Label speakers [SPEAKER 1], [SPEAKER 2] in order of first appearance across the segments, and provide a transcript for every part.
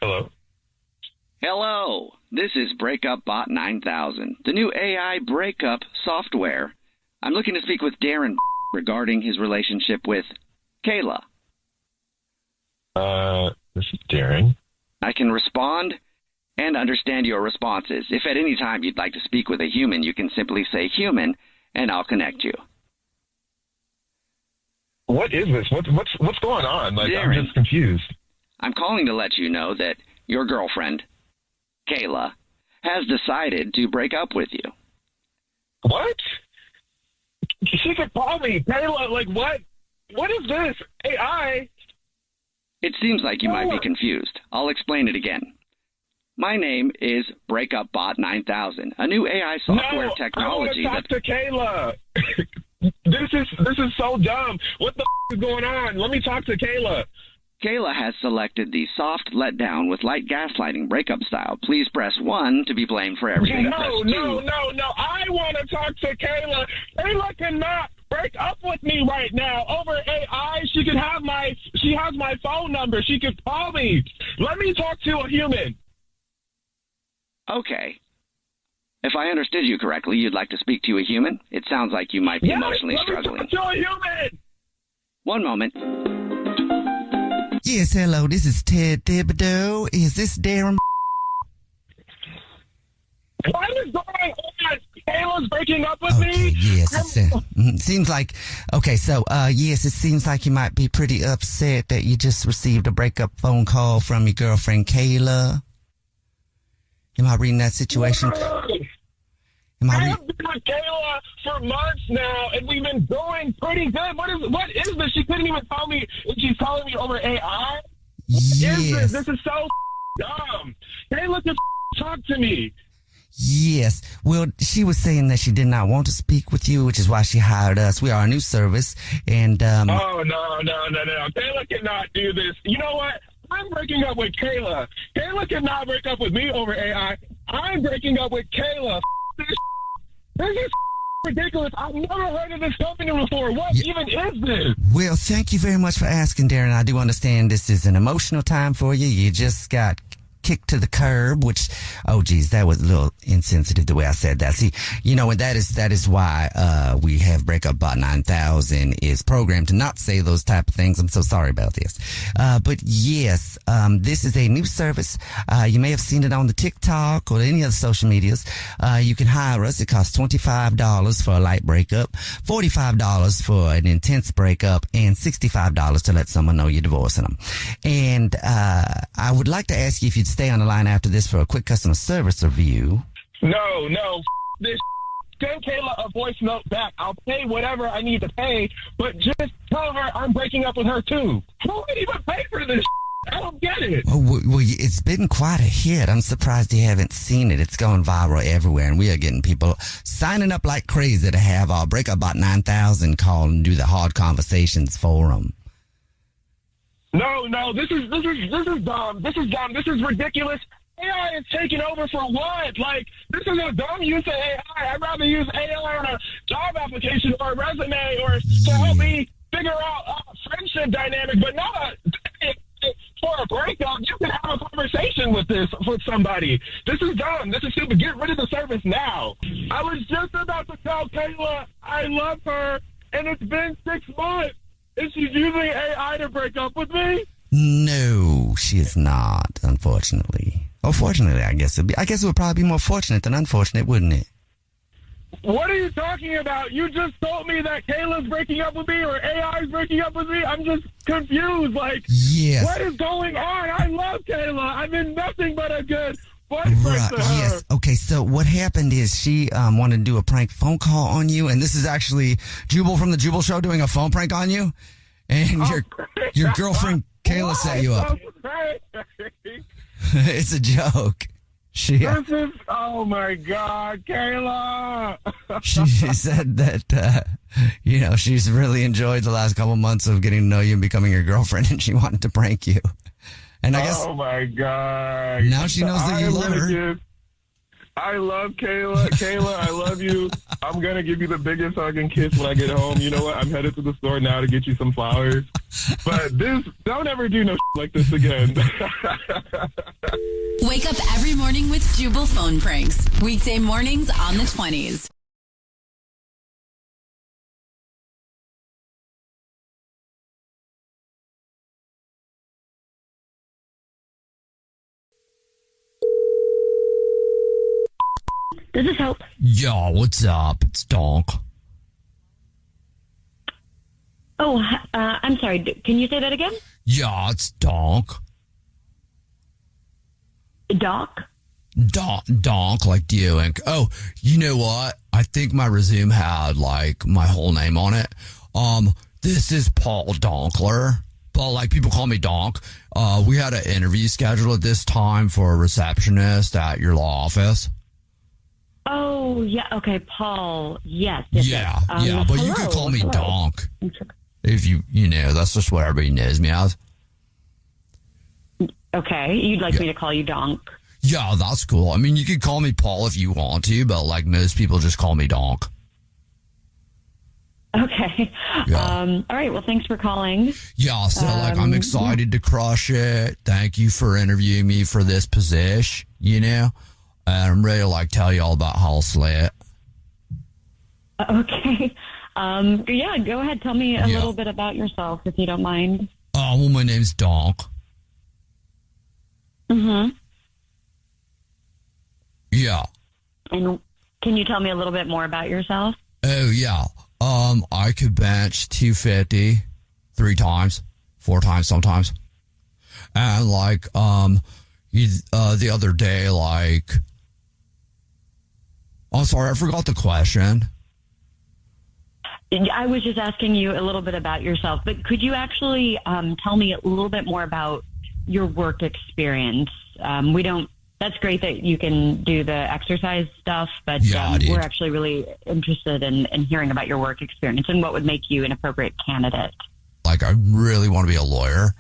[SPEAKER 1] Hello.
[SPEAKER 2] Hello, this is Breakup Bot 9000, the new AI breakup software. I'm looking to speak with Darren regarding his relationship with Kayla.
[SPEAKER 1] This is Darren.
[SPEAKER 2] I can respond and understand your responses. If at any time you'd like to speak with a human, you can simply say human, and I'll connect you.
[SPEAKER 1] What is this? What's going on?
[SPEAKER 2] Darren,
[SPEAKER 1] I'm just confused.
[SPEAKER 2] I'm calling to let you know that your girlfriend, Kayla, has decided to break up with you.
[SPEAKER 1] What? She could call me. Kayla, what? What is this? AI?
[SPEAKER 2] It seems like you might be confused. I'll explain it again. My name is Breakup Bot 9000, a new AI software technology
[SPEAKER 1] I want to talk to Kayla. This is so dumb. What the is going on? Let me talk to Kayla.
[SPEAKER 2] Kayla has selected the soft letdown with light gaslighting breakup style. Please press 1 to be blamed for everything.
[SPEAKER 1] No.
[SPEAKER 2] I
[SPEAKER 1] want to talk to Kayla. Kayla cannot break up with me right now over AI. She has my phone number. She could call me. Let me talk to a human.
[SPEAKER 2] Okay. If I understood you correctly, you'd like to speak to a human? It sounds like you might be emotionally struggling.
[SPEAKER 1] Let me talk to a human.
[SPEAKER 2] One moment.
[SPEAKER 3] Yes, hello, this is Ted Thibodeau. Is this Darren?
[SPEAKER 1] What is going on? Kayla's breaking up with me?
[SPEAKER 3] Yes, it seems like, yes, it seems like you might be pretty upset that you just received a breakup phone call from your girlfriend, Kayla. Am I reading that situation?
[SPEAKER 1] I have been with Kayla for months now, and we've been going pretty good. What is this? She couldn't even tell me if she's calling me over AI.
[SPEAKER 3] Yes.
[SPEAKER 1] This is so dumb. Kayla can talk to me.
[SPEAKER 3] Yes. Well, she was saying that she did not want to speak with you, which is why she hired us. We are a new service, and
[SPEAKER 1] Oh, no. Kayla cannot do this. You know what? I'm breaking up with Kayla. Kayla cannot break up with me over AI. I'm breaking up with Kayla. This is ridiculous. I've never heard of this company before. What even is this?
[SPEAKER 3] Well, thank you very much for asking, Darren. I do understand this is an emotional time for you. You just got kicked to the curb, which, oh geez, that was a little insensitive the way I said that. See, and that is why we have Breakup Bot 9000 is programmed to not say those type of things. I'm so sorry about this. But yes, this is a new service. You may have seen it on the TikTok or any other social medias. You can hire us. It costs $25 for a light breakup, $45 for an intense breakup, and $65 to let someone know you're divorcing them. And I would like to ask you if you'd stay on the line after this for a quick customer service review.
[SPEAKER 1] No, this. Send Kayla a voice note back. I'll pay whatever I need to pay, but just tell her I'm breaking up with her too. Who would even pay for this? I don't get it.
[SPEAKER 3] Well, it's been quite a hit. I'm surprised you haven't seen it. It's going viral everywhere, and we are getting people signing up like crazy to have our Breakup Bot 9000 call and do the hard conversations for them.
[SPEAKER 1] No, this is dumb. This is dumb. This is ridiculous. AI is taking over for what? This is a dumb use of AI. I'd rather use AI on a job application or a resume or to help me figure out friendship dynamic, but not for a breakup. You can have a conversation with somebody. This is dumb. This is stupid. Get rid of the service now. I was just about to tell Kayla I love her, and it's been 6 months. Is she using AI to break up with me?
[SPEAKER 3] No, she is not, unfortunately. Or fortunately, I guess it would probably be more fortunate than unfortunate, wouldn't it?
[SPEAKER 1] What are you talking about? You just told me that Kayla's breaking up with me or AI is breaking up with me. I'm just confused.
[SPEAKER 3] Yes.
[SPEAKER 1] What is going on? I love Kayla. I'm in nothing but a good boyfriend to her.
[SPEAKER 3] Yes. Okay, so what happened is she wanted to do a prank phone call on you, and this is actually Jubal from the Jubal Show doing a phone prank on you, and your girlfriend Kayla set you up. It's a joke.
[SPEAKER 1] Oh my God, Kayla.
[SPEAKER 3] She said that, she's really enjoyed the last couple months of getting to know you and becoming your girlfriend, and she wanted to prank you. And I guess.
[SPEAKER 1] Oh my God.
[SPEAKER 3] Now she knows that you love her.
[SPEAKER 1] I love Kayla. Kayla, I love you. I'm going to give you the biggest hug and kiss when I get home. You know what? I'm headed to the store now to get you some flowers. But don't ever do no like this again.
[SPEAKER 4] Wake up every morning with Jubal phone pranks. Weekday mornings on the 20s.
[SPEAKER 5] Does this help?
[SPEAKER 3] Yo, what's up? It's Donk.
[SPEAKER 5] Oh, I'm sorry. Can you say that again?
[SPEAKER 3] Yeah, it's Donk.
[SPEAKER 5] Doc?
[SPEAKER 3] Donk, like D-O-N-K. Oh, you know what? I think my resume had, like, my whole name on it. This is Paul Donkler, but, like, people call me Donk. We had an interview scheduled at this time for a receptionist at your law office.
[SPEAKER 5] Oh, yeah. Okay, Paul. Yes.
[SPEAKER 3] Yeah, but you could call me Donk. If you know, that's just what everybody knows me as.
[SPEAKER 5] Okay, you'd like me to call you Donk?
[SPEAKER 3] Yeah, that's cool. I mean, you could call me Paul if you want to, but like most people just call me Donk.
[SPEAKER 5] Okay.
[SPEAKER 3] Yeah.
[SPEAKER 5] All right, well, thanks for calling.
[SPEAKER 3] Yeah, so like I'm excited to crush it. Thank you for interviewing me for this position, you know? And I'm ready to like tell you all about how I'll slay it.
[SPEAKER 5] Okay. Yeah, go ahead. Tell me a little bit about yourself, if you don't mind.
[SPEAKER 3] Well, my name's Donk.
[SPEAKER 5] Mm-hmm.
[SPEAKER 3] Yeah.
[SPEAKER 5] And can you tell me a little bit more about yourself?
[SPEAKER 3] Oh, yeah. I could bench 250 3 times, 4 times sometimes. And like, the other day, like, I'm sorry, I forgot the question.
[SPEAKER 5] I was just asking you a little bit about yourself, but could you actually tell me a little bit more about your work experience? That's great that you can do the exercise stuff, but we're actually really interested in hearing about your work experience and what would make you an appropriate candidate.
[SPEAKER 3] Like, I really want to be a lawyer.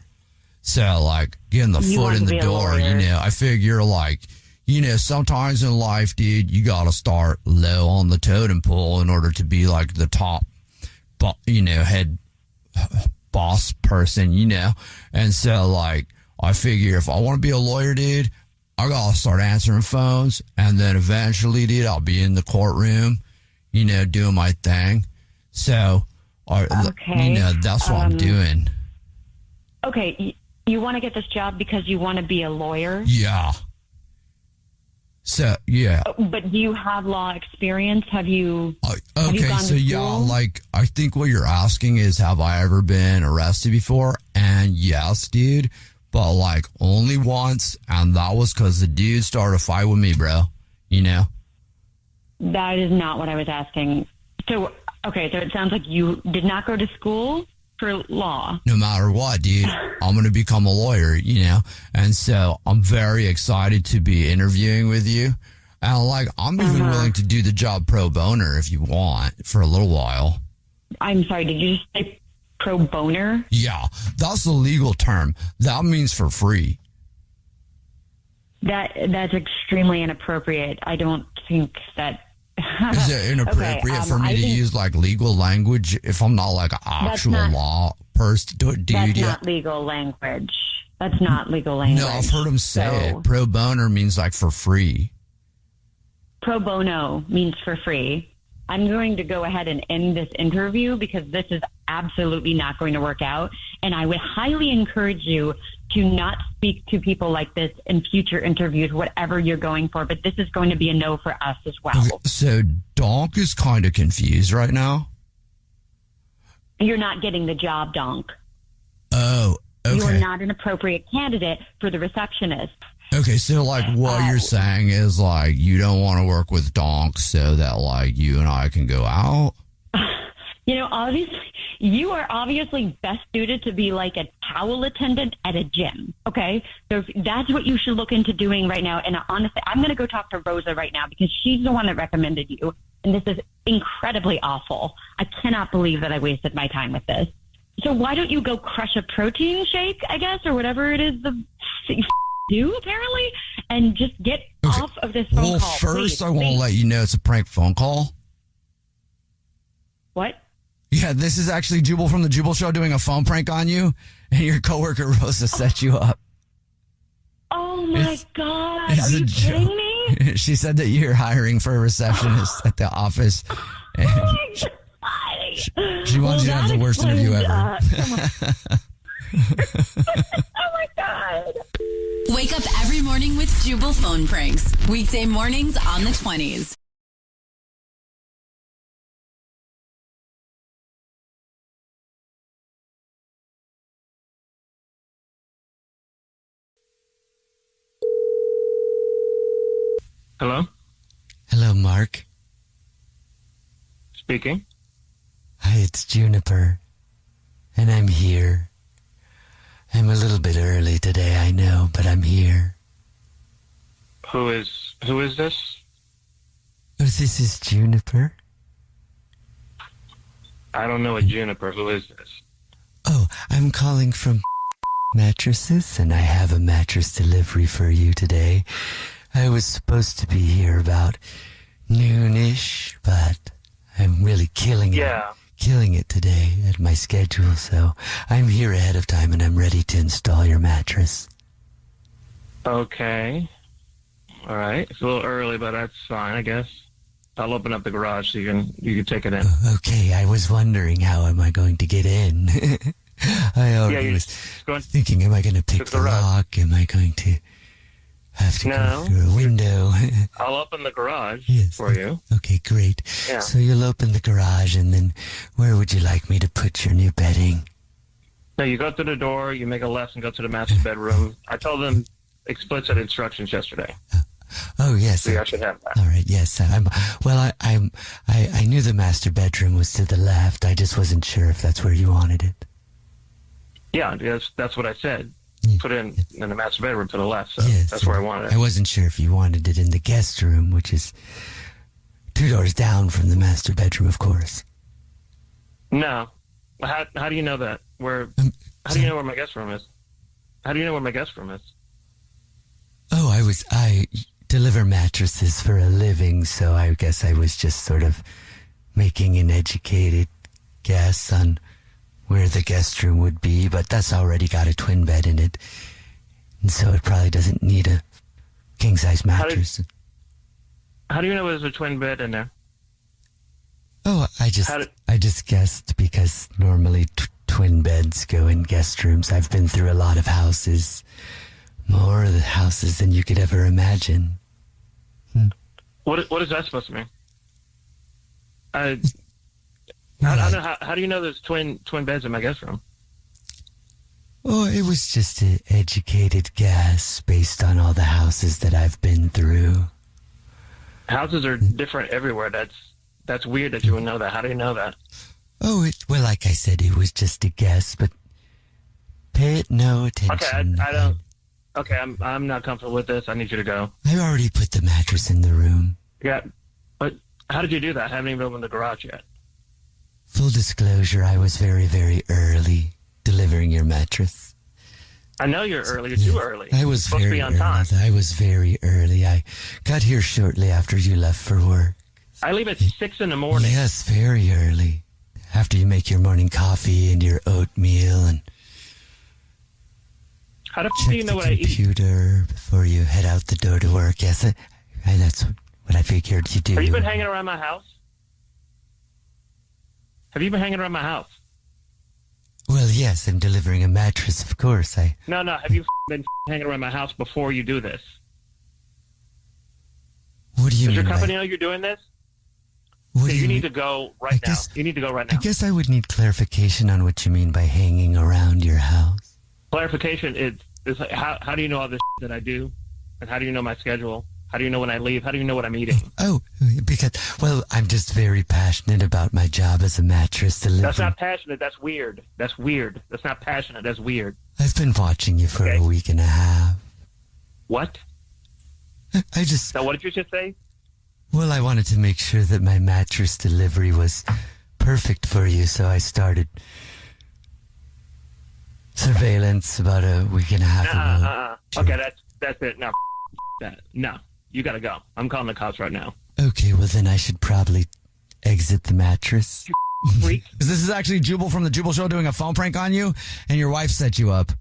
[SPEAKER 3] So, like, getting the foot in the door, you know, I figure, like, you know, sometimes in life, dude, you got to start low on the totem pole in order to be, like, the top, you know, head boss person, you know? And so, like, I figure if I want to be a lawyer, dude, I got to start answering phones. And then eventually, dude, I'll be in the courtroom, you know, doing my thing. So, you know, that's what I'm doing.
[SPEAKER 5] Okay. You want to get this job because you want to be a lawyer?
[SPEAKER 3] Yeah. So, yeah.
[SPEAKER 5] But do you have law experience? Have you
[SPEAKER 3] okay,
[SPEAKER 5] have you gone
[SPEAKER 3] so
[SPEAKER 5] to
[SPEAKER 3] yeah,
[SPEAKER 5] school?
[SPEAKER 3] like, I think what you're asking is, have I ever been arrested before? And yes, dude, but like only once, and that was because the dude started a fight with me, bro. You know?
[SPEAKER 5] That is not what I was asking. So, okay, so it sounds like you did not go to school for law.
[SPEAKER 3] No matter what, dude, I'm going to become a lawyer, you know? And so I'm very excited to be interviewing with you. And like, I'm even willing to do the job pro bono if you want for a little while. I'm
[SPEAKER 5] sorry, did you just say pro boner?
[SPEAKER 3] Yeah, that's the legal term. That means for free.
[SPEAKER 5] That's extremely inappropriate. I don't think that...
[SPEAKER 3] Is it inappropriate for me to use like legal language if I'm not like an actual law person?
[SPEAKER 5] That's not legal language. That's not legal language.
[SPEAKER 3] No, I've heard him say it. Pro bono means like for free.
[SPEAKER 5] Pro bono means for free. I'm going to go ahead and end this interview because this is absolutely not going to work out. And I would highly encourage you to not speak to people like this in future interviews, whatever you're going for. But this is going to be a no for us as well.
[SPEAKER 3] Okay, so Donk is kind of confused right now.
[SPEAKER 5] You're not getting the job, Donk.
[SPEAKER 3] Oh, okay.
[SPEAKER 5] You're not an appropriate candidate for the receptionist.
[SPEAKER 3] Okay, so like what you're saying is like you don't want to work with Donk so that like you and I can go out?
[SPEAKER 5] You know, obviously, you are obviously best suited to be like a towel attendant at a gym, okay? So that's what you should look into doing right now. And honestly, I'm going to go talk to Rosa right now because she's the one that recommended you. And this is incredibly awful. I cannot believe that I wasted my time with this. So why don't you go crush a protein shake, I guess, or whatever it is that you do, apparently, and just get off of this phone
[SPEAKER 3] well,
[SPEAKER 5] call.
[SPEAKER 3] first,
[SPEAKER 5] please,
[SPEAKER 3] I want to
[SPEAKER 5] please.
[SPEAKER 3] let you know it's a prank phone call.
[SPEAKER 5] What?
[SPEAKER 3] Yeah, this is actually Jubal from the Jubal Show doing a phone prank on you, and your coworker Rosa set you up.
[SPEAKER 5] Oh my God!
[SPEAKER 3] It's
[SPEAKER 5] Are
[SPEAKER 3] a
[SPEAKER 5] you kidding
[SPEAKER 3] joke.
[SPEAKER 5] me?
[SPEAKER 3] She said that you're hiring for a receptionist at the office. And
[SPEAKER 5] Oh my God!
[SPEAKER 3] she wants you to have the worst interview ever.
[SPEAKER 5] Oh my God!
[SPEAKER 4] Wake up every morning with Jubal phone pranks. Weekday mornings on the 20s.
[SPEAKER 1] Hello?
[SPEAKER 3] Hello, Mark.
[SPEAKER 1] Speaking.
[SPEAKER 3] Hi, it's Juniper. And I'm here. I'm a little bit early today, I know, but I'm here.
[SPEAKER 1] Who is this?
[SPEAKER 3] Oh, this is Juniper.
[SPEAKER 1] I don't know a Juniper. Who is this?
[SPEAKER 3] Oh, I'm calling from mattresses, and I have a mattress delivery for you today. I was supposed to be here about noonish, but I'm really killing it today at my schedule, so I'm here ahead of time and I'm ready to install your mattress.
[SPEAKER 1] Okay. All right. It's a little early, but that's fine, I guess. I'll open up the garage so you can take it in.
[SPEAKER 3] Okay, I was wondering how am I going to get in. I already was thinking, am I going to pick the lock? Am I going to have to go through a window?
[SPEAKER 1] I'll open the garage for you.
[SPEAKER 3] Okay, great.
[SPEAKER 1] Yeah.
[SPEAKER 3] So you'll open the garage, and then where would you like me to put your new bedding?
[SPEAKER 1] No, you go through the door, you make a left and go to the master bedroom. I told them explicit instructions yesterday.
[SPEAKER 3] Oh, yes.
[SPEAKER 1] So I should have that.
[SPEAKER 3] All right, yes. I knew the master bedroom was to the left. I just wasn't sure if that's where you wanted it.
[SPEAKER 1] Yeah, that's what I said. Put it in the master bedroom to the left, so
[SPEAKER 3] yes,
[SPEAKER 1] that's where I wanted it.
[SPEAKER 3] I wasn't sure if you wanted it in the guest room, which is 2 doors down from the master bedroom, of course.
[SPEAKER 1] No. How do you know that? How do you know where my guest room is? How do you know where my guest room is?
[SPEAKER 3] Oh, I deliver mattresses for a living, so I guess I was just sort of making an educated guess on where the guest room would be, but that's already got a twin bed in it, and so it probably doesn't need a king-size mattress.
[SPEAKER 1] How do you know there's a twin bed in there?
[SPEAKER 3] Oh, I just guessed because normally twin beds go in guest rooms. I've been through a lot of houses, more of the houses than you could ever imagine.
[SPEAKER 1] What is that supposed to mean? I don't know. How do you know there's twin beds in my guest room?
[SPEAKER 3] Oh, it was just an educated guess based on all the houses that I've been through.
[SPEAKER 1] Houses are different everywhere. That's weird that you would know that. How do you know that?
[SPEAKER 3] Oh, well, like I said, it was just a guess, but pay it no attention.
[SPEAKER 1] Okay, I don't. Okay, I'm not comfortable with this. I need you to go.
[SPEAKER 3] I already put the mattress in the room.
[SPEAKER 1] Yeah, but how did you do that? I haven't even opened the garage yet.
[SPEAKER 3] Full disclosure, I was very, very early delivering your mattress.
[SPEAKER 1] I know you're early. You're too early.
[SPEAKER 3] I was
[SPEAKER 1] supposed to be on time.
[SPEAKER 3] I was very early. I got here shortly after you left for work.
[SPEAKER 1] I leave at 6 in the morning.
[SPEAKER 3] Yes, very early. After you make your morning coffee and your oatmeal and
[SPEAKER 1] how the f***
[SPEAKER 3] check
[SPEAKER 1] do you know
[SPEAKER 3] the
[SPEAKER 1] what I eat?
[SPEAKER 3] computer before you head out the door to work. Yes, that's what I figured you do.
[SPEAKER 1] Have you been hanging around my house? Have you been hanging around my house?
[SPEAKER 3] Well, yes, I'm delivering a mattress, of course.
[SPEAKER 1] No. Have you been hanging around my house before you do this?
[SPEAKER 3] What do you mean?
[SPEAKER 1] Does your company know you're doing this?
[SPEAKER 3] What do
[SPEAKER 1] you
[SPEAKER 3] you
[SPEAKER 1] need to go right now. You need to go right now.
[SPEAKER 3] I guess I would need clarification on what you mean by hanging around your house.
[SPEAKER 1] Clarification is how do you know all this that I do? And how do you know my schedule? How do you know when I leave? How do you know what I'm eating?
[SPEAKER 3] Oh, because, well, I'm just very passionate about my job as a mattress delivery.
[SPEAKER 1] That's not passionate. That's weird. That's weird. That's not passionate. That's weird.
[SPEAKER 3] I've been watching you for a week and a half.
[SPEAKER 1] What? Now, what did you just say?
[SPEAKER 3] Well, I wanted to make sure that my mattress delivery was perfect for you, so I started surveillance about a week and a half ago.
[SPEAKER 1] Okay, that's it. Now, that. No, you gotta go. I'm calling the cops right now.
[SPEAKER 3] Okay, well then I should probably exit the mattress.
[SPEAKER 1] Freak.
[SPEAKER 3] This is actually Jubal from the Jubal Show doing a phone prank on you, and your wife set you up.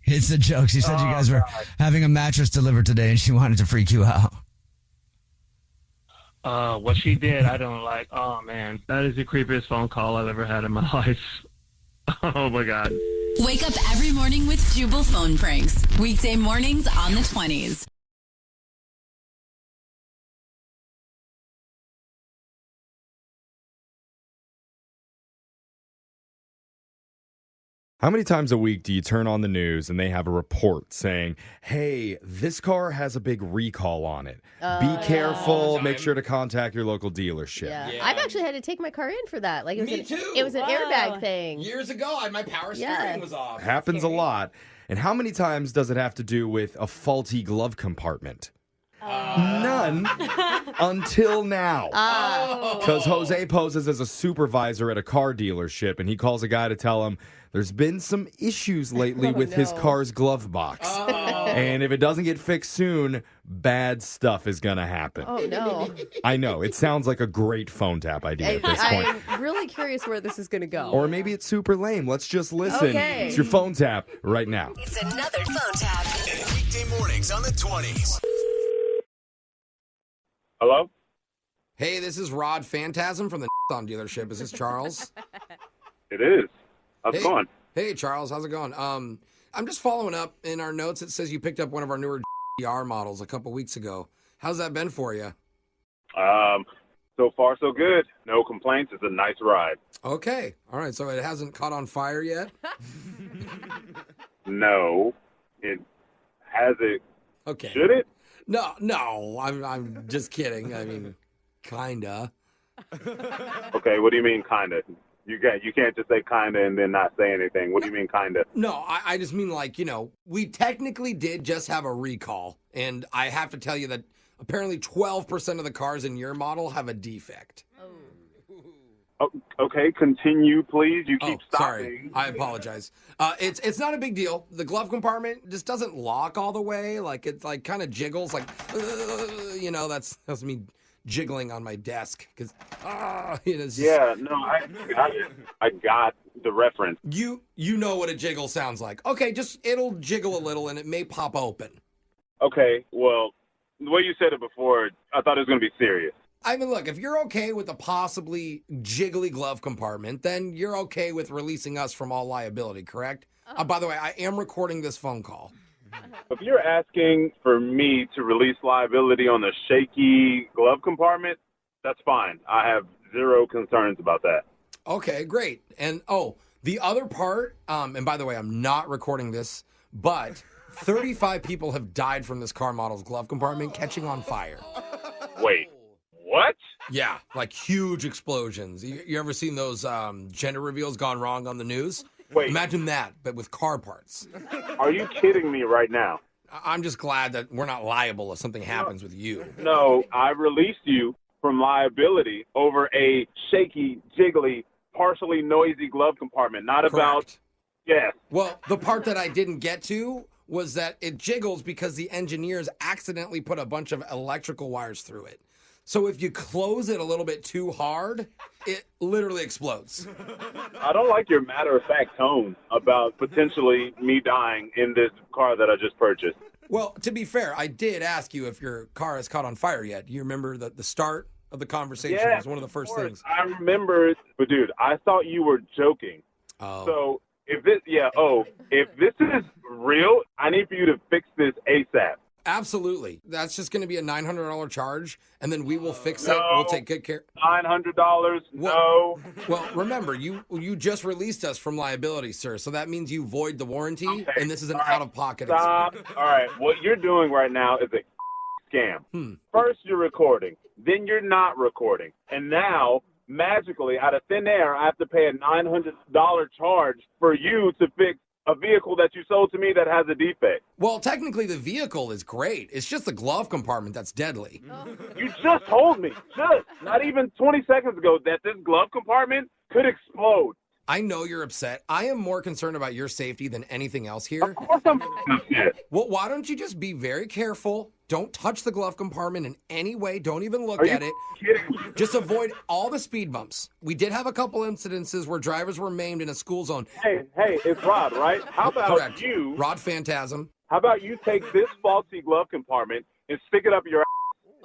[SPEAKER 3] It's a joke. She said you guys were having a mattress delivered today, and she wanted to freak you out.
[SPEAKER 1] What she did, I don't like. Oh, man. That is the creepiest phone call I've ever had in my life. Oh, my God.
[SPEAKER 4] Wake up every morning with Jubal phone pranks. Weekday mornings on the 20s.
[SPEAKER 6] How many times a week do you turn on the news and they have a report saying, hey, this car has a big recall on it. Be careful. Make sure to contact your local dealership.
[SPEAKER 7] Yeah. I've actually had to take my car in for that. Like
[SPEAKER 8] Me too.
[SPEAKER 7] It was an airbag thing.
[SPEAKER 8] Years ago, my power steering was off.
[SPEAKER 6] Happens a lot. And how many times does it have to do with a faulty glove compartment? None until now. Because Jose poses as a supervisor at a car dealership, and he calls a guy to tell him there's been some issues lately with his car's glove box. And if it doesn't get fixed soon, bad stuff is going to happen.
[SPEAKER 7] Oh, no.
[SPEAKER 6] I know. It sounds like a great phone tap idea at this point.
[SPEAKER 7] I'm really curious where this is going to go.
[SPEAKER 6] Or maybe it's super lame. Let's just listen.
[SPEAKER 7] Okay.
[SPEAKER 6] It's your phone tap right now.
[SPEAKER 9] It's another phone tap. Weekday mornings on the 20s.
[SPEAKER 1] Hello?
[SPEAKER 8] Hey, this is Rod Phantasm from the Nissan dealership. Is this Charles?
[SPEAKER 1] It is. How's it going?
[SPEAKER 8] Hey, Charles. How's it going? I'm just following up. In our notes, it says you picked up one of our newer GR models a couple weeks ago. How's that been for you?
[SPEAKER 1] So far, so good. No complaints. It's a nice ride.
[SPEAKER 8] Okay. All right. So it hasn't caught on fire yet?
[SPEAKER 1] No. It has it.
[SPEAKER 8] Okay.
[SPEAKER 1] Should it?
[SPEAKER 8] No. I'm just kidding. I mean, kinda.
[SPEAKER 1] Okay, what do you mean, kinda? You can't just say kinda and then not say anything. What do you mean, kinda?
[SPEAKER 8] No, I just mean like, we technically did just have a recall. And I have to tell you that apparently 12% of the cars in your model have a defect.
[SPEAKER 1] Oh, okay, continue, please. You keep stopping.
[SPEAKER 8] Sorry. I apologize. It's not a big deal. The glove compartment just doesn't lock all the way. Like, it's like kind of jiggles. Like, that's me jiggling on my desk. Cause,
[SPEAKER 1] yeah, no, I got the reference.
[SPEAKER 8] You know what a jiggle sounds like. Okay, it'll jiggle a little and it may pop open.
[SPEAKER 1] Okay, well, the way you said it before, I thought it was going to be serious.
[SPEAKER 8] I mean, look, if you're okay with a possibly jiggly glove compartment, then you're okay with releasing us from all liability, correct? By the way, I am recording this phone call.
[SPEAKER 1] If you're asking for me to release liability on the shaky glove compartment, that's fine. I have zero concerns about that.
[SPEAKER 8] Okay, great. And, the other part, and by the way, I'm not recording this, but 35 people have died from this car model's glove compartment catching on fire.
[SPEAKER 1] Wait. What?
[SPEAKER 8] Yeah, like huge explosions. You ever seen those gender reveals gone wrong on the news?
[SPEAKER 1] Wait.
[SPEAKER 8] Imagine that, but with car parts.
[SPEAKER 1] Are you kidding me right now?
[SPEAKER 8] I'm just glad that we're not liable if something happens with you.
[SPEAKER 1] No, I released you from liability over a shaky, jiggly, partially noisy glove compartment. Not
[SPEAKER 8] Correct.
[SPEAKER 1] About... Yes.
[SPEAKER 8] Well, the part that I didn't get to was that it jiggles because the engineers accidentally put a bunch of electrical wires through it. So if you close it a little bit too hard, it literally explodes.
[SPEAKER 1] I don't like your matter-of-fact tone about potentially me dying in this car that I just purchased.
[SPEAKER 8] Well, to be fair, I did ask you if your car has caught on fire yet. Do you remember the start of the conversation?
[SPEAKER 1] Yeah,
[SPEAKER 8] It was one of the first things.
[SPEAKER 1] I remember, but dude, I thought you were joking.
[SPEAKER 8] Oh.
[SPEAKER 1] So if this is real, I need for you to fix this ASAP.
[SPEAKER 8] Absolutely. That's just going to be a $900 charge, and then we will fix it. We'll take good care.
[SPEAKER 1] $900? No.
[SPEAKER 8] Well, remember, you just released us from liability, sir, so that means you void the warranty, and this is an out-of-pocket
[SPEAKER 1] Stop.
[SPEAKER 8] expense.
[SPEAKER 1] All right, what you're doing right now is a scam. First you're recording, then you're not recording, and now, magically, out of thin air, I have to pay a $900 charge for you to fix a vehicle that you sold to me that has a defect.
[SPEAKER 8] Well, technically, the vehicle is great. It's just the glove compartment that's deadly.
[SPEAKER 1] You just told me, not even 20 seconds ago, that this glove compartment could explode.
[SPEAKER 8] I know you're upset. I am more concerned about your safety than anything else here.
[SPEAKER 1] Of course I'm upset.
[SPEAKER 8] Well, why don't you just be very careful? Don't touch the glove compartment in any way. Don't even look
[SPEAKER 1] Are you
[SPEAKER 8] at it.
[SPEAKER 1] kidding me?
[SPEAKER 8] Just avoid all the speed bumps. We did have a couple incidences where drivers were maimed in a school zone.
[SPEAKER 1] Hey, it's Rod, right? How about
[SPEAKER 8] Correct.
[SPEAKER 1] you?
[SPEAKER 8] Rod Phantasm.
[SPEAKER 1] How about you take this faulty glove compartment and stick it up your ass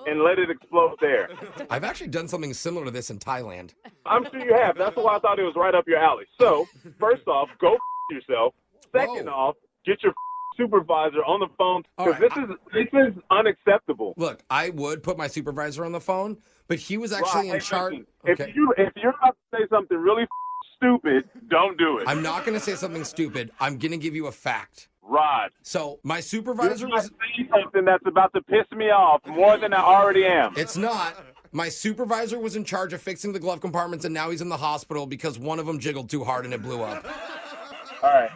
[SPEAKER 1] and let it explode there?
[SPEAKER 8] I've actually done something similar to this in Thailand.
[SPEAKER 1] I'm sure you have. That's why I thought it was right up your alley. So, first off, go yourself. Second off, get your supervisor on the phone because this is unacceptable.
[SPEAKER 8] Look, I would put my supervisor on the phone, but he was actually in charge.
[SPEAKER 1] Listen, if you're about to say something really stupid, don't do it.
[SPEAKER 8] I'm not going to say something stupid. I'm going to give you a fact.
[SPEAKER 1] Rod.
[SPEAKER 8] So my supervisor was
[SPEAKER 1] saying something that's about to piss me off more than I already am.
[SPEAKER 8] It's not. My supervisor was in charge of fixing the glove compartments, and now he's in the hospital because one of them jiggled too hard and it blew up.
[SPEAKER 1] All right.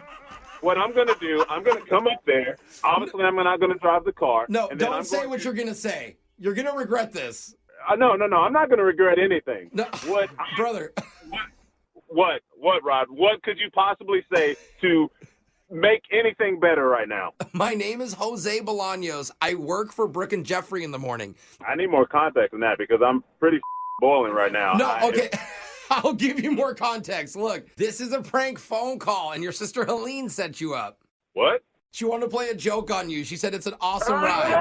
[SPEAKER 1] What I'm going to do, I'm going to come up there. Obviously, I'm not going to drive the car.
[SPEAKER 8] No, don't say what you're going to say. You're going to regret this.
[SPEAKER 1] No. I'm not going to regret anything.
[SPEAKER 8] No,
[SPEAKER 1] what,
[SPEAKER 8] brother?
[SPEAKER 1] What, Rod? What could you possibly say to make anything better right now?
[SPEAKER 8] My name is Jose Bolaños. I work for Brooke and Jeffrey in the morning.
[SPEAKER 1] I need more context than that because I'm pretty boiling right now.
[SPEAKER 8] No, okay. I'll give you more context. Look, this is a prank phone call, and your sister Helene set you up.
[SPEAKER 1] What?
[SPEAKER 8] She wanted to play a joke on you. She said it's an awesome ride.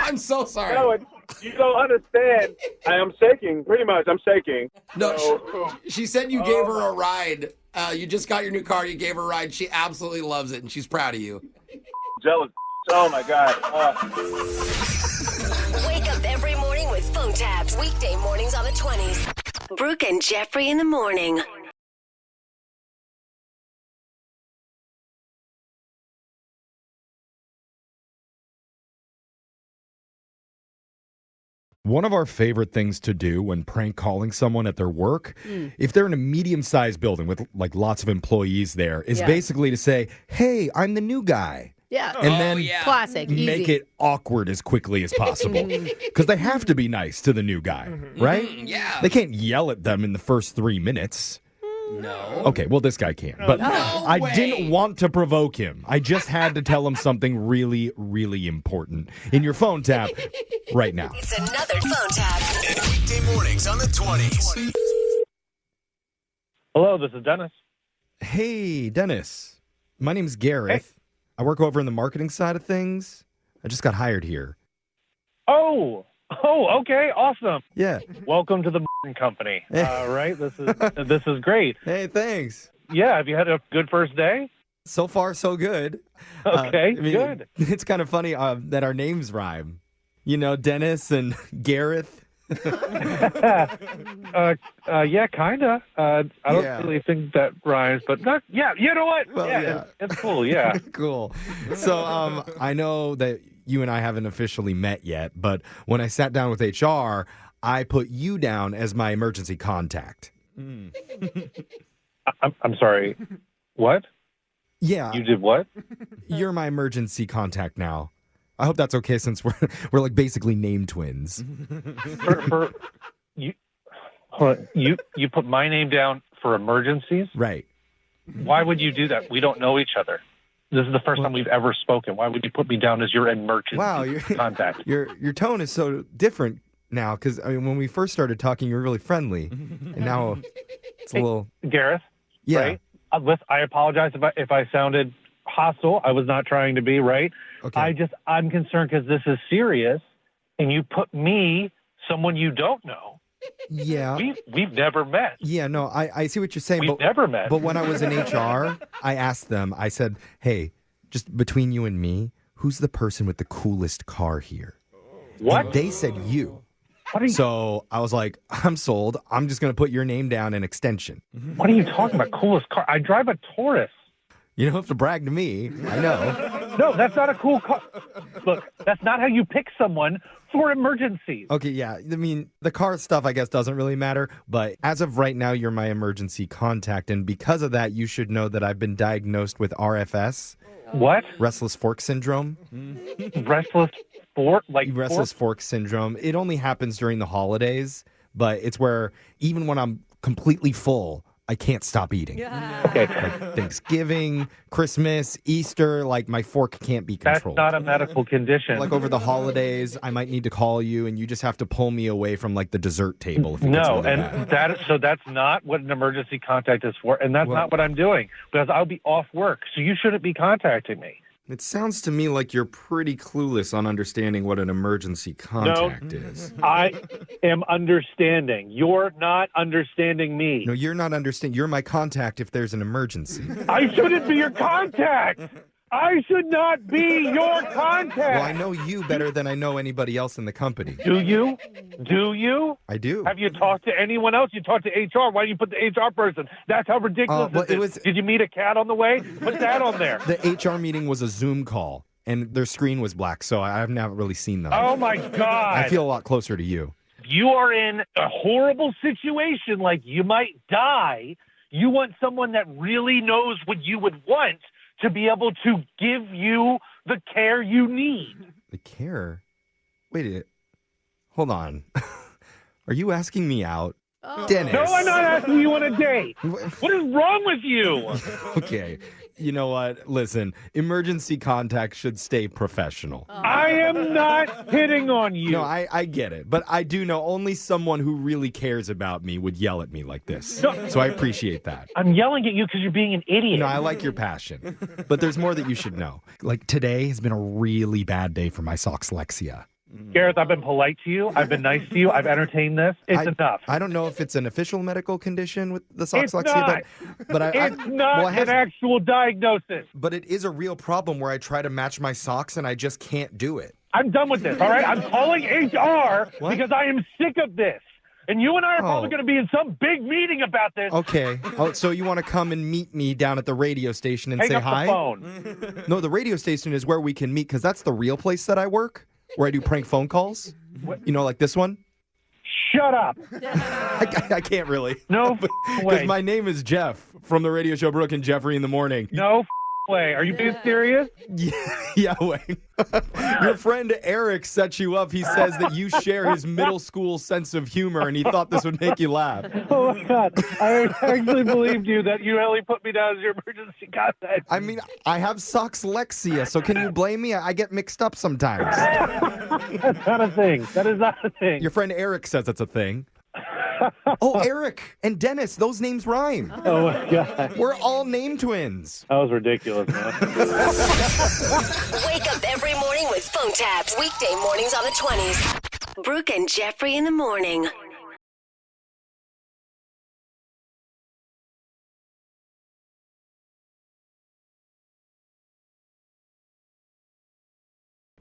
[SPEAKER 8] I'm so sorry.
[SPEAKER 1] No, you don't understand. I am shaking. Pretty much, I'm shaking.
[SPEAKER 8] No,
[SPEAKER 1] So-
[SPEAKER 8] she said you gave her a ride. You just got your new car. You gave her a ride. She absolutely loves it, and she's proud of you.
[SPEAKER 1] Jealous. Oh, my God.
[SPEAKER 10] Wake up every morning with phone taps. Weekday mornings on the 20s. Brooke and Jeffrey in the morning.
[SPEAKER 6] One of our favorite things to do when prank calling someone at their work, if they're in a medium-sized building with like lots of employees there, is basically to say, "Hey, I'm the new guy."
[SPEAKER 7] Yeah.
[SPEAKER 6] And then
[SPEAKER 7] Classic.
[SPEAKER 6] make
[SPEAKER 7] Easy.
[SPEAKER 6] it awkward as quickly as possible. Because they have to be nice to the new guy, right?
[SPEAKER 8] Yeah.
[SPEAKER 6] They can't yell at them in the first 3 minutes.
[SPEAKER 8] No.
[SPEAKER 6] Okay, well, this guy can. But I didn't want to provoke him. I just had to tell him something really, really important. In your phone tap right now.
[SPEAKER 10] It's another phone tap.
[SPEAKER 9] Weekday mornings on the 20s.
[SPEAKER 11] Hello, this is Dennis.
[SPEAKER 6] Hey, Dennis. My name's Gareth. I work over in the marketing side of things. I just got hired here.
[SPEAKER 11] Oh, okay, awesome.
[SPEAKER 6] Yeah.
[SPEAKER 11] Welcome to the company. Right, this is great.
[SPEAKER 6] Hey, thanks.
[SPEAKER 11] Yeah, have you had a good first day?
[SPEAKER 6] So far, so good.
[SPEAKER 11] Okay, good.
[SPEAKER 6] It's kind of funny that our names rhyme. You know, Dennis and Gareth.
[SPEAKER 11] Yeah, kinda. I don't really think that rhymes, but yeah, you know what?
[SPEAKER 6] Well, yeah.
[SPEAKER 11] It's cool. Yeah,
[SPEAKER 6] Cool. So I know that you and I haven't officially met yet, but when I sat down with HR, I put you down as my emergency contact.
[SPEAKER 11] I'm sorry. What?
[SPEAKER 6] Yeah.
[SPEAKER 11] You did what?
[SPEAKER 6] You're my emergency contact now. I hope that's okay since we're like basically name twins.
[SPEAKER 11] For you put my name down for emergencies?
[SPEAKER 6] Right.
[SPEAKER 11] Why would you do that? We don't know each other. This is the first time we've ever spoken. Why would you put me down as your emergency contact?
[SPEAKER 6] Your tone is so different now because when we first started talking, you were really friendly, and now it's a little.
[SPEAKER 11] Gareth.
[SPEAKER 6] Yeah.
[SPEAKER 11] Right? I apologize if I sounded hostile. I was not trying to be, right?
[SPEAKER 6] Okay.
[SPEAKER 11] I'm concerned because this is serious, and you put me, someone you don't know.
[SPEAKER 6] Yeah.
[SPEAKER 11] We've never met.
[SPEAKER 6] Yeah, no, I see what you're saying.
[SPEAKER 11] We've never met.
[SPEAKER 6] But when I was in HR, I asked them, I said, hey, just between you and me, who's the person with the coolest car here?
[SPEAKER 11] What?
[SPEAKER 6] And they said you. So I was like, I'm sold. I'm just going to put your name down in extension.
[SPEAKER 11] What are you talking about? Coolest car? I drive a Taurus.
[SPEAKER 6] You don't have to brag to me. I know.
[SPEAKER 11] No, that's not a cool car. Look, that's not how you pick someone for emergencies.
[SPEAKER 6] Okay, yeah. I mean, the car stuff, I guess, doesn't really matter. But as of right now, you're my emergency contact. And because of that, you should know that I've been diagnosed with RFS.
[SPEAKER 11] What?
[SPEAKER 6] Restless fork syndrome.
[SPEAKER 11] Restless fork? Like
[SPEAKER 6] Restless fork syndrome. It only happens during the holidays. But it's where even when I'm completely full, I can't stop eating.
[SPEAKER 11] Okay.
[SPEAKER 6] Like Thanksgiving, Christmas, Easter, like my fork can't be
[SPEAKER 11] That's
[SPEAKER 6] controlled.
[SPEAKER 11] not a medical condition.
[SPEAKER 6] Like over the holidays, I might need to call you and you just have to pull me away from like the dessert table if it gets
[SPEAKER 11] No,
[SPEAKER 6] really
[SPEAKER 11] and
[SPEAKER 6] bad.
[SPEAKER 11] that's not what an emergency contact is for, and that's not what I'm doing because I'll be off work, so you shouldn't be contacting me.
[SPEAKER 6] It sounds to me like you're pretty clueless on understanding what an emergency contact is.
[SPEAKER 11] I am understanding. You're not understanding me.
[SPEAKER 6] No, you're not understanding. You're my contact if there's an emergency.
[SPEAKER 11] I shouldn't be your contact. I should not be your contact.
[SPEAKER 6] Well, I know you better than I know anybody else in the company.
[SPEAKER 11] Do you? Do you?
[SPEAKER 6] I do.
[SPEAKER 11] Have you talked to anyone else? You talked to HR. Why do you put the HR person? That's how ridiculous it is. Did you meet a cat on the way? Put that on there.
[SPEAKER 6] The HR meeting was a Zoom call, and their screen was black, so I haven't really seen them.
[SPEAKER 11] Oh, my God.
[SPEAKER 6] I feel a lot closer to you.
[SPEAKER 11] You are in a horrible situation, like you might die. You want someone that really knows what you would want to be able to give you the care you need.
[SPEAKER 6] The care? Wait, hold on. Are you asking me out? Dennis.
[SPEAKER 11] No, I'm not asking you on a date. What is wrong with you?
[SPEAKER 6] Okay. You know what? Listen, emergency contact should stay professional.
[SPEAKER 11] I am not hitting on you.
[SPEAKER 6] No, I get it. But I do know only someone who really cares about me would yell at me like this.
[SPEAKER 11] No.
[SPEAKER 6] So I appreciate that.
[SPEAKER 11] I'm yelling at you because you're being an idiot.
[SPEAKER 6] No, I like your passion. But there's more that you should know. Like today has been a really bad day for my soxlexia.
[SPEAKER 11] Gareth, I've been polite to you. I've been nice to you. I've entertained this. It's enough.
[SPEAKER 6] I don't know if it's an official medical condition with the
[SPEAKER 11] It's
[SPEAKER 6] soxlexia,
[SPEAKER 11] not.
[SPEAKER 6] but
[SPEAKER 11] It's not an actual diagnosis.
[SPEAKER 6] But it is a real problem where I try to match my socks and I just can't do it.
[SPEAKER 11] I'm done with this, all right? I'm calling HR because I am sick of this. And you and I are probably going to be in some big meeting about this.
[SPEAKER 6] Okay. Oh, so you want to come and meet me down at the radio station and
[SPEAKER 11] Hang
[SPEAKER 6] say
[SPEAKER 11] up
[SPEAKER 6] hi?
[SPEAKER 11] the phone.
[SPEAKER 6] No, the radio station is where we can meet because that's the real place that I work, where I do prank phone calls. You know, like this one?
[SPEAKER 11] Shut up.
[SPEAKER 6] I can't really.
[SPEAKER 11] No
[SPEAKER 6] Because
[SPEAKER 11] way.
[SPEAKER 6] my name is Jeff from the radio show Brooke and Jeffrey in the Morning.
[SPEAKER 11] No way. Are you being serious?
[SPEAKER 6] Yeah, wait. Your friend Eric set you up. He says that you share his middle school sense of humor, and he thought this would make you laugh.
[SPEAKER 11] Oh, my God. I actually believed you that you only put me down as your emergency contact.
[SPEAKER 6] I mean, I have soxlexia, so can you blame me? I get mixed up sometimes.
[SPEAKER 11] That's not a thing. That is not a thing.
[SPEAKER 6] Your friend Eric says it's a thing. Oh, Eric and Dennis, those names rhyme.
[SPEAKER 11] Oh, my God.
[SPEAKER 6] We're all name twins.
[SPEAKER 11] That was ridiculous, man.
[SPEAKER 10] Wake up every morning with phone taps. Weekday mornings on the 20s. Brooke and Jeffrey in the morning.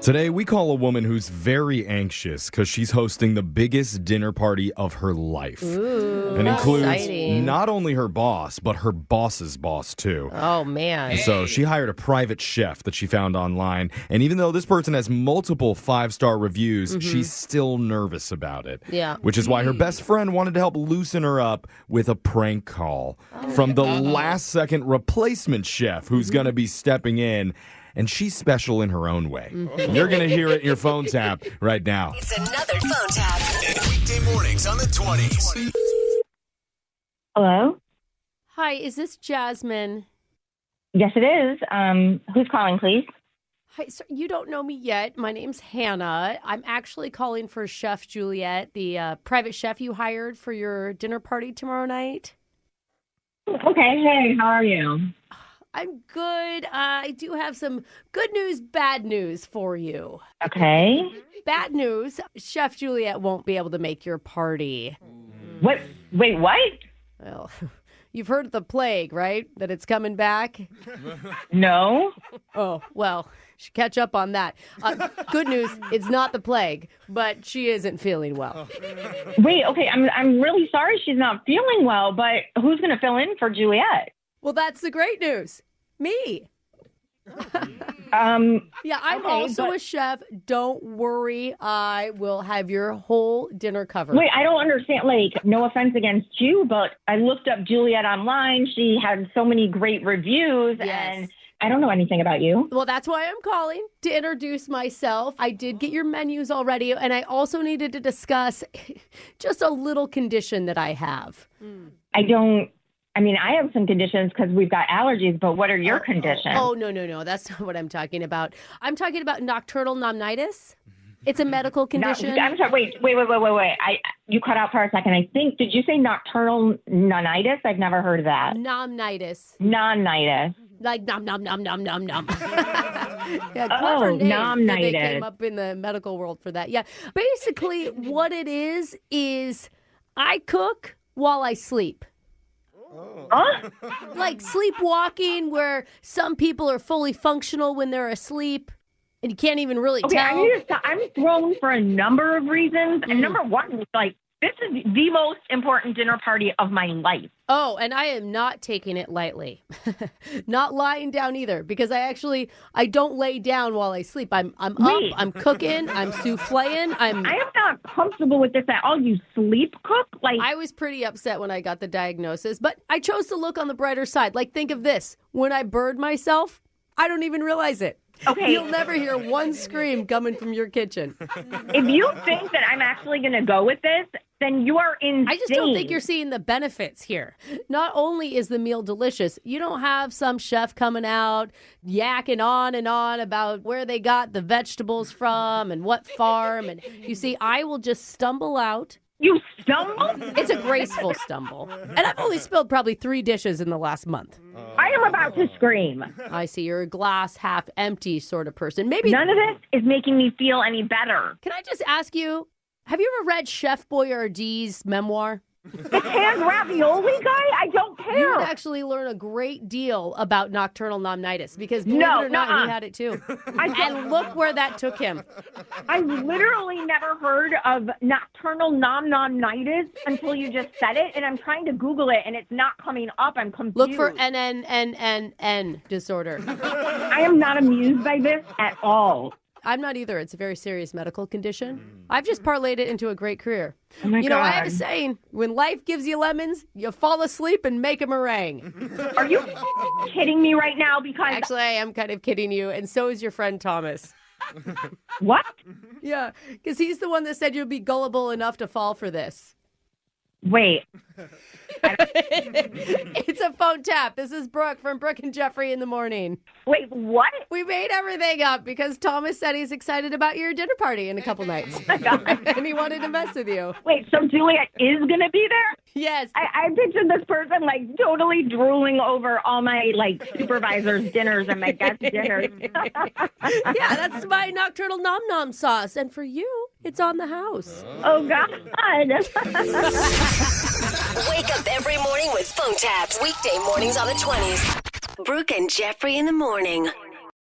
[SPEAKER 6] Today, we call a woman who's very anxious because she's hosting the biggest dinner party of her life.
[SPEAKER 7] Ooh,
[SPEAKER 6] and includes
[SPEAKER 7] exciting.
[SPEAKER 6] not only her boss, but her boss's boss, too.
[SPEAKER 7] Oh, man.
[SPEAKER 6] So she hired a private chef that she found online. And even though this person has multiple 5-star reviews, she's still nervous about it.
[SPEAKER 7] Yeah.
[SPEAKER 6] Which is why her best friend wanted to help loosen her up with a prank call from the last-second replacement chef who's going to be stepping in. And she's special in her own way. You're going to hear it in your phone tap right now.
[SPEAKER 10] It's another phone tap.
[SPEAKER 9] Weekday mornings on the 20s.
[SPEAKER 12] Hello?
[SPEAKER 7] Hi, is this Jasmine?
[SPEAKER 12] Yes, it is. Who's calling, please?
[SPEAKER 7] Hi, so you don't know me yet. My name's Hannah. I'm actually calling for Chef Juliet, the private chef you hired for your dinner party tomorrow night.
[SPEAKER 12] Okay, hey, how are you?
[SPEAKER 7] I'm good. I do have some good news, bad news for you.
[SPEAKER 12] Okay.
[SPEAKER 7] Bad news, Chef Juliet won't be able to make your party.
[SPEAKER 12] What? Wait, what?
[SPEAKER 7] Well, you've heard of the plague, right? That it's coming back?
[SPEAKER 12] No.
[SPEAKER 7] Oh, well, should catch up on that. Good news, it's not the plague, but she isn't feeling well.
[SPEAKER 12] Wait, okay, I'm really sorry she's not feeling well, but who's going to fill in for Juliet?
[SPEAKER 7] Well, that's the great news. Me. Yeah, I'm
[SPEAKER 12] okay,
[SPEAKER 7] also a chef. Don't worry. I will have your whole dinner covered.
[SPEAKER 12] Wait, I don't understand. Like, no offense against you, but I looked up Juliet online. She had so many great reviews,
[SPEAKER 7] Yes.
[SPEAKER 12] and I don't know anything about you.
[SPEAKER 7] Well, that's why I'm calling to introduce myself. I did get your menus already, and I also needed to discuss just a little condition that I have.
[SPEAKER 12] I have some conditions because we've got allergies, but what are your conditions?
[SPEAKER 7] Oh, no. That's not what I'm talking about. I'm talking about nocturnal pneumonitis. It's a medical condition.
[SPEAKER 12] No, I'm sorry. Wait. You cut out for a second. I think, did you say nocturnal pneumonitis? I've never heard of that.
[SPEAKER 7] Nomnitis.
[SPEAKER 12] Nomnitis.
[SPEAKER 7] Like nom. Yeah, clever name that they came up in the medical world for that. Yeah, basically what it is I cook while I sleep.
[SPEAKER 12] Huh?
[SPEAKER 7] Like sleepwalking, where some people are fully functional when they're asleep, and you can't even really tell.
[SPEAKER 12] I'm thrown for a number of reasons, and number one is like, this is the most important dinner party of my life.
[SPEAKER 7] Oh, and I am not taking it lightly. Not lying down either, because I don't lay down while I sleep. I'm up, I'm cooking, I'm souffleing. I am
[SPEAKER 12] not comfortable with this at all. You sleep cook?
[SPEAKER 7] I was pretty upset when I got the diagnosis, but I chose to look on the brighter side. Like, think of this. When I bird myself, I don't even realize it.
[SPEAKER 12] Okay.
[SPEAKER 7] You'll never hear one scream coming from your kitchen.
[SPEAKER 12] If you think that I'm actually going to go with this, then you are insane.
[SPEAKER 7] I just don't think you're seeing the benefits here. Not only is the meal delicious, you don't have some chef coming out yakking on and on about where they got the vegetables from and what farm. And you see, I will just stumble out.
[SPEAKER 12] You stumble?
[SPEAKER 7] It's a graceful stumble. And I've only spilled probably 3 dishes in the last month.
[SPEAKER 12] I am about to scream.
[SPEAKER 7] I see. You're a glass half empty sort of person. Maybe
[SPEAKER 12] none of this is making me feel any better.
[SPEAKER 7] Can I just ask you, have you ever read Chef Boyardee's memoir?
[SPEAKER 12] The canned ravioli guy? I don't care.
[SPEAKER 7] You would actually learn a great deal about nocturnal pneumonitis because believe it or not, he had it too. And look where that took him.
[SPEAKER 12] I've literally never heard of nocturnal pneumonitis until you just said it, and I'm trying to Google it, and it's not coming up. I'm confused.
[SPEAKER 7] Look for NNNNN disorder.
[SPEAKER 12] I am not amused by this at all.
[SPEAKER 7] I'm not either. It's a very serious medical condition. I've just parlayed it into a great career.
[SPEAKER 12] Oh my God.
[SPEAKER 7] I have a saying, when life gives you lemons, you fall asleep and make a meringue.
[SPEAKER 12] Are you kidding me right now? Because
[SPEAKER 7] actually, I am kind of kidding you, and so is your friend Thomas.
[SPEAKER 12] What?
[SPEAKER 7] Yeah, because he's the one that said you'll be gullible enough to fall for this.
[SPEAKER 12] Wait.
[SPEAKER 7] It's a phone tap. This is Brooke from Brooke and Jeffrey in the morning.
[SPEAKER 12] Wait, what?
[SPEAKER 7] We made everything up because Thomas said he's excited about your dinner party in a couple nights.
[SPEAKER 12] Oh my God.
[SPEAKER 7] And he wanted to mess with you.
[SPEAKER 12] Wait, so Juliet is going to be there?
[SPEAKER 7] Yes.
[SPEAKER 12] I pictured this person totally drooling over all my supervisors' dinners and my guest dinners.
[SPEAKER 7] Yeah, that's my nocturnal nom nom sauce. And for you, it's on the house.
[SPEAKER 12] Oh, God.
[SPEAKER 10] Wake up every morning with phone taps. Weekday mornings on the 20s. Brooke and Jeffrey in the morning.